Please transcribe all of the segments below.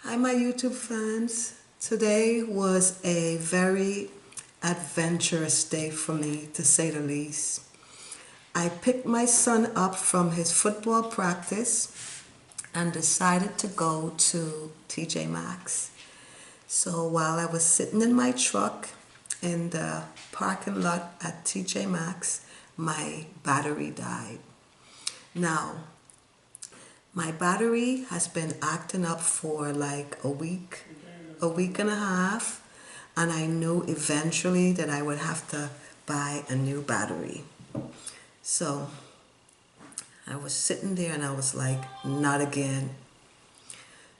Hi, my YouTube fans. Today was a very adventurous day for me, to say the least. I picked my son up from his football practice and decided to go to TJ Maxx. So while I was sitting in my truck in the parking lot at TJ Maxx, my battery died. Now, my battery has been acting up for like a week and a half, and I knew eventually that I would have to buy a new battery. So I was sitting there and I was like, not again.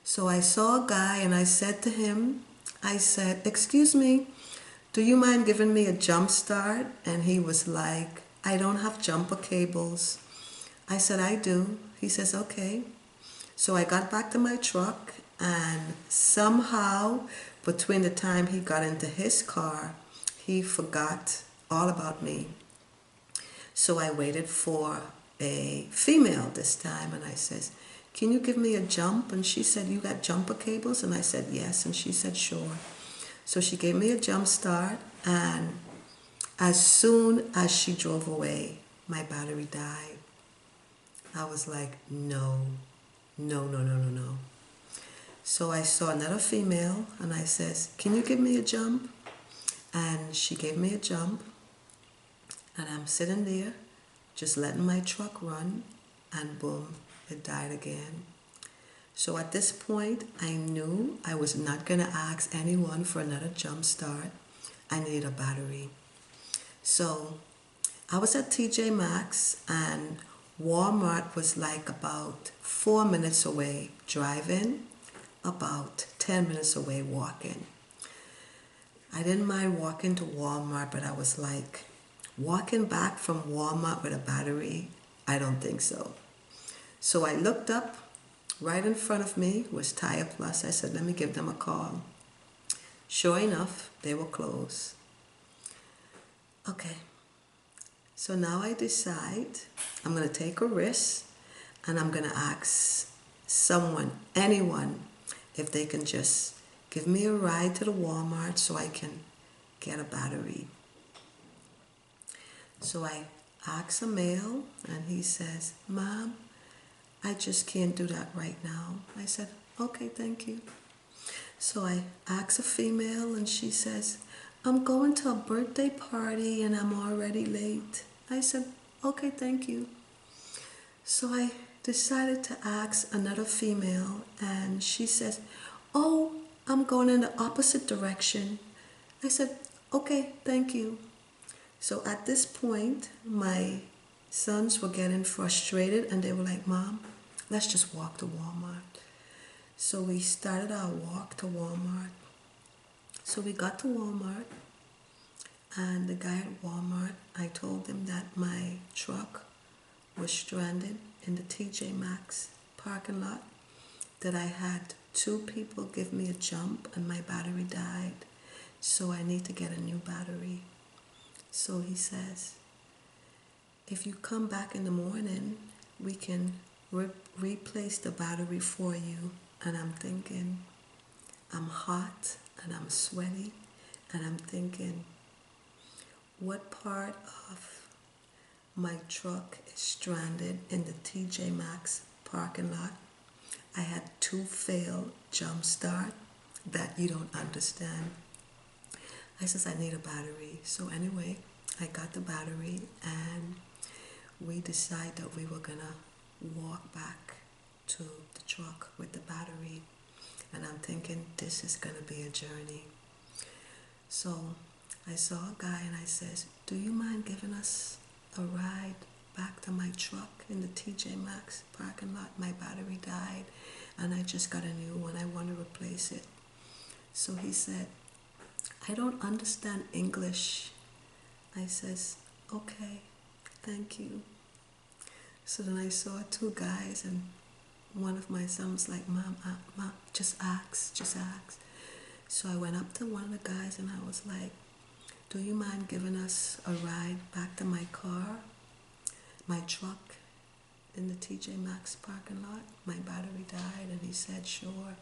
So I saw a guy and I said to him, I said, "Excuse me, do you mind giving me a jump start?" And he was like, "I don't have jumper cables." I said, "I do." He says, "Okay." So I got back to my truck, and somehow between the time he got into his car, he forgot all about me. So I waited for a female this time, and I says, "Can you give me a jump?" And she said, "You got jumper cables?" And I said, "Yes." And she said, "Sure." So she gave me a jump start, and as soon as she drove away, my battery died. I was like, no, no, no, no, no, no. So I saw another female, and I says, "Can you give me a jump?" And she gave me a jump, and I'm sitting there just letting my truck run, and boom, it died again. So at this point, I knew I was not going to ask anyone for another jump start. I needed a battery. So I was at TJ Maxx, and Walmart was like about 4 minutes away driving, about 10 minutes away walking. I didn't mind walking to Walmart, but I was like, walking back from Walmart with a battery, I don't think so. So I looked up, right in front of me was Tire Plus. I said, let me give them a call. Sure enough, they were closed. Okay, so now I decide I'm going to take a risk, and I'm going to ask someone, anyone, if they can just give me a ride to the Walmart so I can get a battery. So I ask a male, and he says, "Mom, I just can't do that right now." I said, "Okay, thank you." So I ask a female, and she says, "I'm going to a birthday party and I'm already late." I said, "Okay, thank you." So I decided to ask another female, and she says, "Oh, I'm going in the opposite direction." I said, "Okay, thank you." So at this point, my sons were getting frustrated, and they were like, "Mom, let's just walk to Walmart." So we started our walk to Walmart. So we got to Walmart, and the guy at Walmart, I told him that my truck was stranded in the TJ Maxx parking lot, that I had two people give me a jump and my battery died, so I need to get a new battery. So he says, "If you come back in the morning, we can replace the battery for you." And I'm thinking, I'm hot and I'm sweaty, and I'm thinking, what part of my truck is stranded in the TJ Maxx parking lot? I had two failed jump start that you don't understand. I says, "I need a battery." So anyway, I got the battery, and we decided that we were gonna walk back to the truck with the battery. And I'm thinking, this is gonna be a journey. So I saw a guy, and I says, "Do you mind giving us a ride back to my truck in the TJ Maxx parking lot? My battery died, and I just got a new one. I want to replace it." So he said, "I don't understand English." I says, "Okay, thank you." So then I saw two guys, and one of my sons was like, Mom, just ask, just ask." So I went up to one of the guys, and I was like, "Do you mind giving us a ride back to my car, my truck in the TJ Maxx parking lot? My battery died." And he said, "Sure."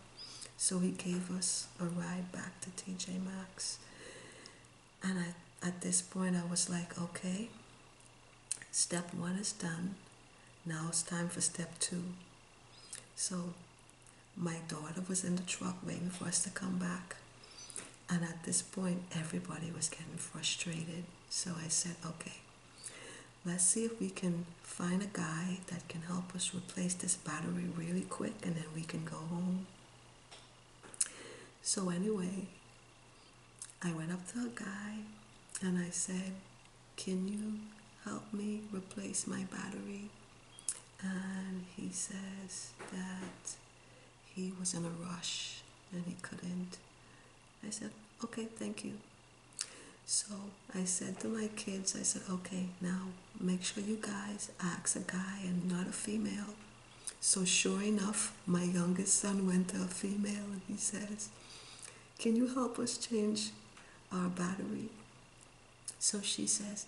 So he gave us a ride back to TJ Maxx. And at this point, I was like, okay, step 1 is done. Now it's time for step 2. So my daughter was in the truck waiting for us to come back. And at this point, everybody was getting frustrated. So I said, okay, let's see if we can find a guy that can help us replace this battery really quick, and then we can go home. So anyway, I went up to a guy and I said, can you help me replace my battery? And he says that he was in a rush and he couldn't. I said, okay, thank you. So I said to my kids, I said, okay, now make sure you guys ask a guy and not a female. So sure enough, my youngest son went to a female and he says, can you help us change our battery? So she says,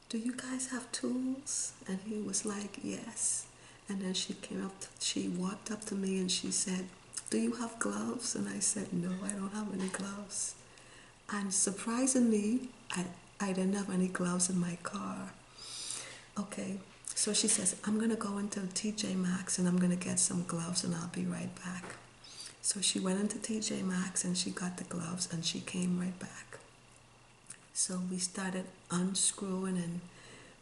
do you guys have tools? And he was like, yes. And then she walked up to me and she said, do you have gloves? And I said, no, I don't have any gloves. And surprisingly, I didn't have any gloves in my car. Okay, so she says, I'm going to go into TJ Maxx and I'm going to get some gloves and I'll be right back. So she went into TJ Maxx and she got the gloves and she came right back. So we started unscrewing and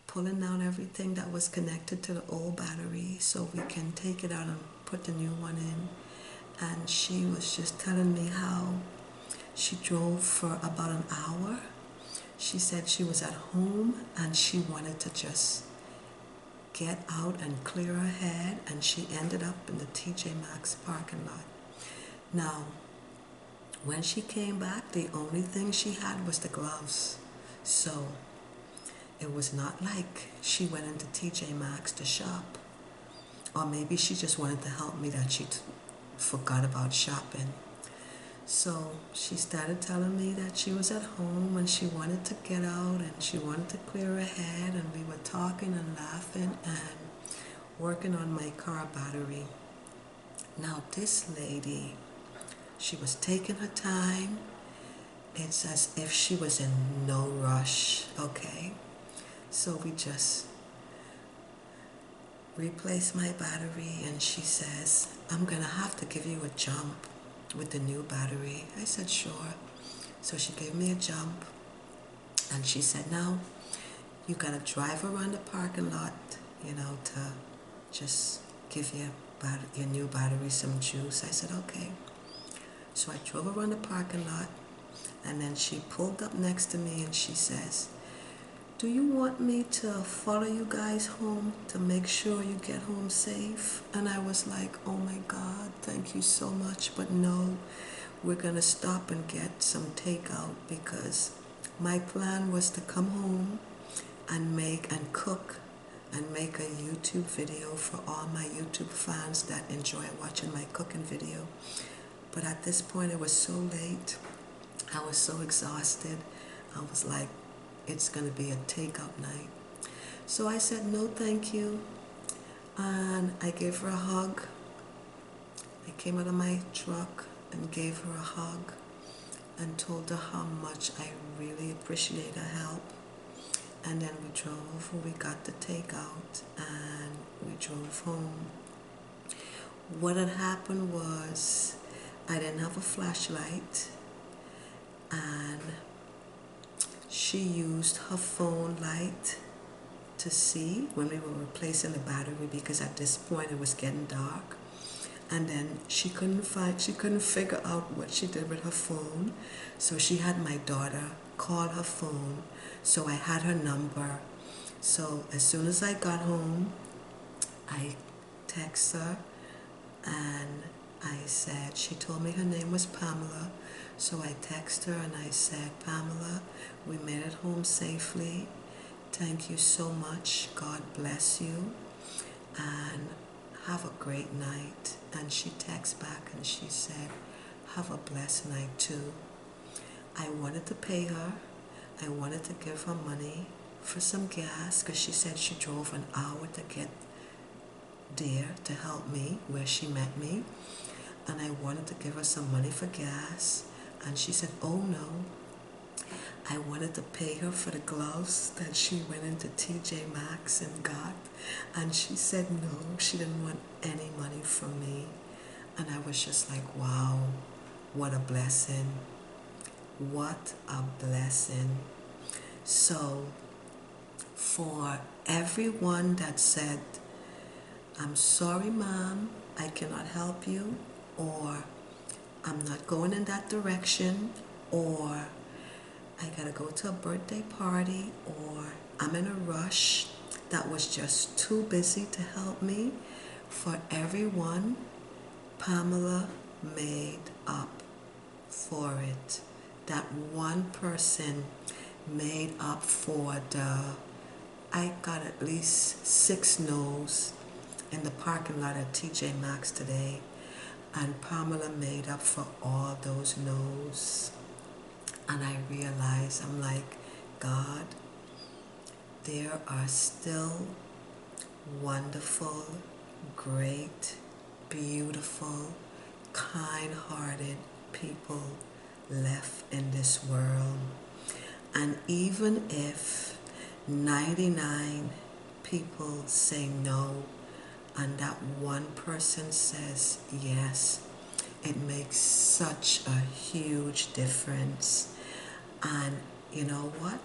pulling out everything that was connected to the old battery so we can take it out and put the new one in. And she was just telling me how she drove for about an hour. She said she was at home and she wanted to just get out and clear her head, and she ended up in the TJ Maxx parking lot. Now, when she came back, the only thing she had was the gloves. So it was not like she went into TJ Maxx to shop. Or maybe she just wanted to help me that she forgot about shopping. So she started telling me that she was at home and she wanted to get out and she wanted to clear her head, and we were talking and laughing and working on my car battery. Now this lady, she was taking her time. It's as if she was in no rush, okay? So we just replaced my battery and she says, I'm gonna have to give you a jump with the new battery. I said, sure. So she gave me a jump and she said, now you gotta drive around the parking lot, to just give your new battery some juice. I said, okay. So I drove around the parking lot and then she pulled up next to me and she says, do you want me to follow you guys home to make sure you get home safe? And I was like, oh my God, thank you so much. But no, we're going to stop and get some takeout because my plan was to come home and cook and make a YouTube video for all my YouTube fans that enjoy watching my cooking video. But at this point, it was so late. I was so exhausted. I was like, it's going to be a takeout night. So I said, no, thank you. And I gave her a hug. I came out of my truck and gave her a hug and told her how much I really appreciate her help. And then we drove, we got the takeout, and we drove home. What had happened was I didn't have a flashlight, and she used her phone light to see when we were replacing the battery because at this point it was getting dark. And then she couldn't figure out what she did with her phone. So she had my daughter call her phone. So I had her number. So as soon as I got home, I texted her and I said, she told me her name was Pamela. So I texted her and I said, Pamela, we made it home safely. Thank you so much. God bless you. And have a great night. And she texted back and she said, have a blessed night too. I wanted to pay her. I wanted to give her money for some gas because she said she drove an hour to get there to help me where she met me. and I wanted to give her some money for gas, and she said, oh no. I wanted to pay her for the gloves that she went into TJ Maxx and got, and she said no, she didn't want any money from me. And I was just like, wow, what a blessing. What a blessing. So for everyone that said, I'm sorry, Mom, I cannot help you, or I'm not going in that direction, or I gotta go to a birthday party, or I'm in a rush, that was just too busy to help me, for everyone, Pamela made up for it. That one person made up for I got at least 6 no's in the parking lot at TJ Maxx today, and Pamela made up for all those no's. And I realized, I'm like, God, there are still wonderful, great, beautiful, kind-hearted people left in this world. And even if 99 people say no and that one person says yes, it makes such a huge difference. And you know what?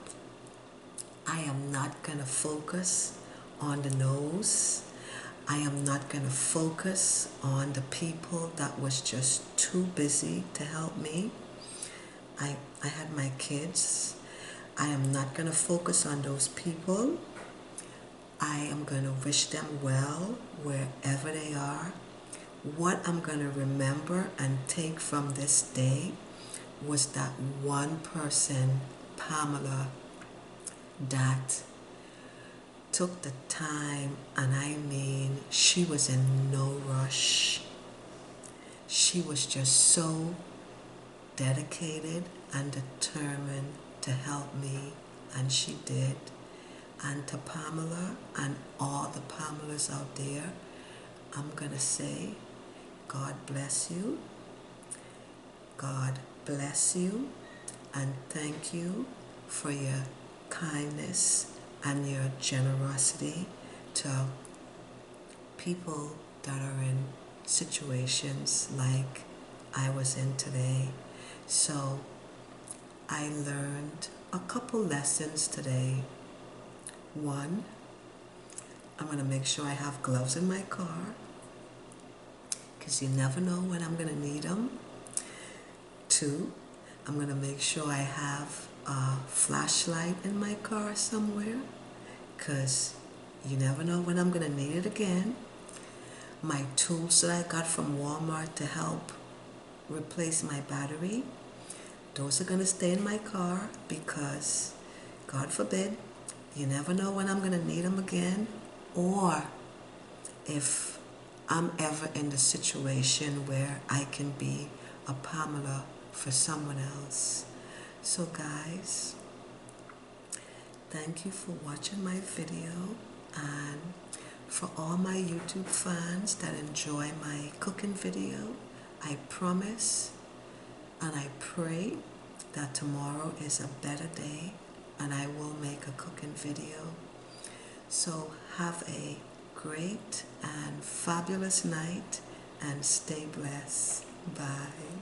I am not going to focus on the no's. I am not going to focus on the people that was just too busy to help me. I had my kids. I am not going to focus on those people. I am going to wish them well wherever they are. What I'm going to remember and take from this day was that one person, Pamela, that took the time, and I mean, she was in no rush. She was just so dedicated and determined to help me, and she did. And to Pamela and all the Pamelas out there, I'm gonna say, God bless you. God bless you, and thank you for your kindness and your generosity to people that are in situations like I was in today. So I learned a couple lessons today. One, I'm going to make sure I have gloves in my car, because you never know when I'm going to need them. Two, I'm going to make sure I have a flashlight in my car somewhere, because you never know when I'm going to need it again. My tools that I got from Walmart to help replace my battery, those are going to stay in my car, because God forbid, you never know when I'm going to need them again, or if I'm ever in the situation where I can be a Pamela for someone else. So guys, thank you for watching my video, and for all my YouTube fans that enjoy my cooking video, I promise and I pray that tomorrow is a better day and I will make a cooking video. So have a great and fabulous night and stay blessed. Bye.